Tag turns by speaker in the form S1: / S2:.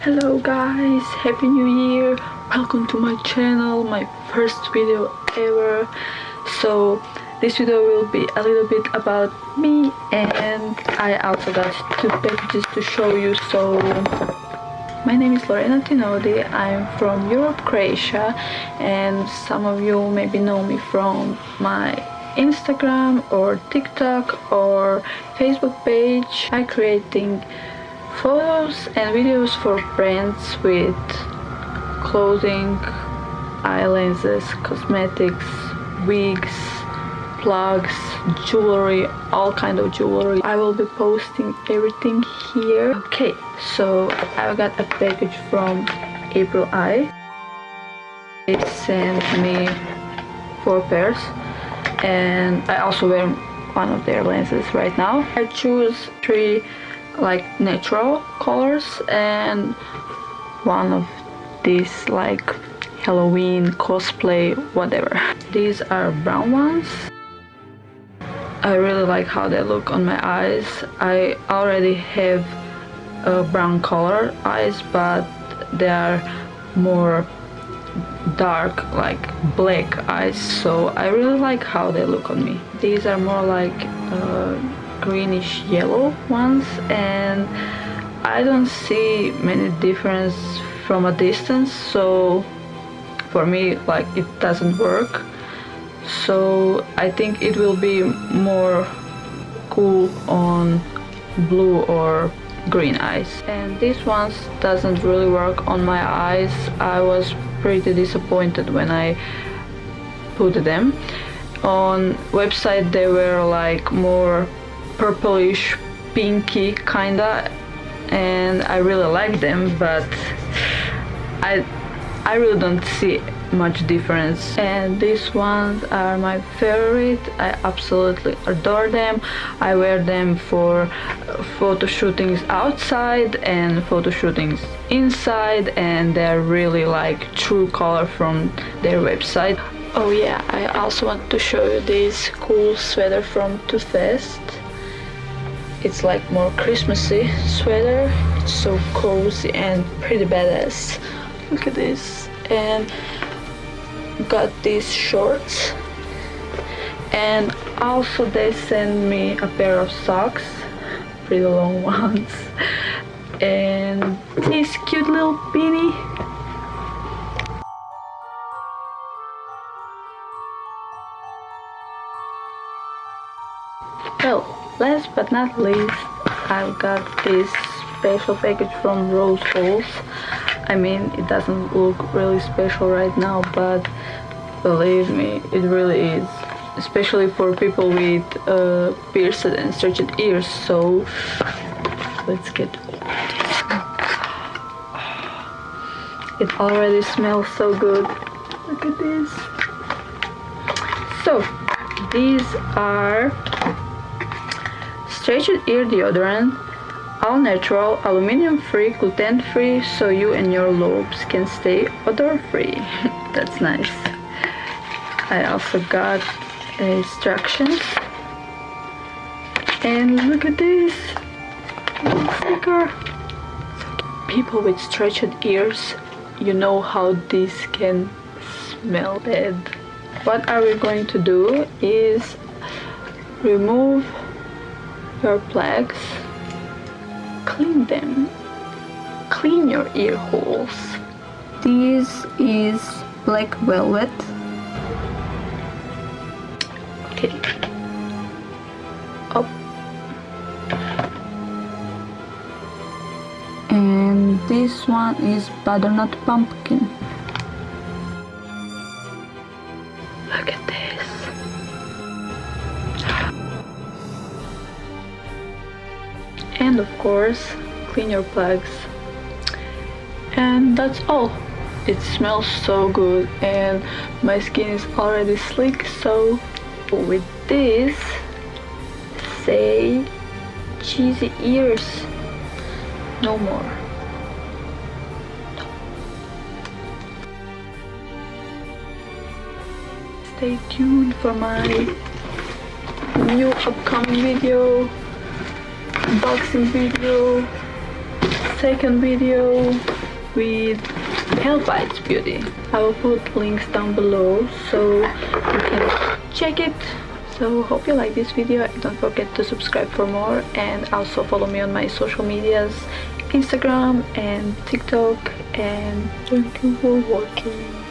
S1: Hello guys, happy new year, welcome to my channel, my first video ever. So this video will be a little bit about me, and I also got two packages to show you. So my name is Lorena Tinodi, I'm from Europe, Croatia, and some of you maybe know me from my Instagram or TikTok or Facebook page. I'm creating photos and videos for brands with clothing, eye lenses, cosmetics, wigs, plugs, jewelry, all kind of jewelry. I will be posting everything here. Okay, so I got a package from Aprileye. They sent me 4 pairs, and I also wear one of their lenses right now. I choose 3 like natural colors and one of these like Halloween cosplay whatever. These are brown ones. I really like how they look on my eyes. I already have brown color eyes, but they are more dark, like black eyes, so I really like how they look on me. These are more like greenish yellow ones, and I don't see many difference from a distance, so for me like it doesn't work. So I think it will be more cool on blue or green eyes. And these ones doesn't really work on my eyes. I was pretty disappointed when I put them on website. They were like more purplish pinky kinda, and I really like them, but I really don't see much difference. And these ones are my favorite. I absolutely adore them. I wear them for photo shootings outside and photo shootings inside, and they're really like true color from their website. Oh yeah, I also want to show you this cool sweater from Too Fast. It's like more Christmassy sweater. It's so cozy and pretty badass. Look at this. And got these shorts, and also they sent me a pair of socks, pretty long ones, and this cute little beanie. Well, last but not least, I've got this special package from Rose Holes. I mean, it doesn't look really special right now, but believe me, it really is. Especially for people with pierced and stretched ears. So let's get this. It already smells so good. Look at this. So these are stretched ear deodorant, all natural, aluminum free, gluten free, so you and your lobes can stay odor free. That's nice. I also got instructions, and look at this sticker. People with stretched ears, you know how this can smell bad. What are we going to do is remove your plugs, clean them, clean your ear holes. This is black velvet. Okay. Up. And this one is Butternut Pumpkin. Look at this. And of course, clean your plugs. And that's all. It smells so good, and my skin is already slick, so with this, say cheesy ears no more. Stay tuned for my new upcoming video, unboxing video, second video with Hell Bites Beauty. I will put links down below so you can check it. So hope you like this video and don't forget to subscribe for more, and also follow me on my social medias, Instagram and TikTok, and thank you for watching.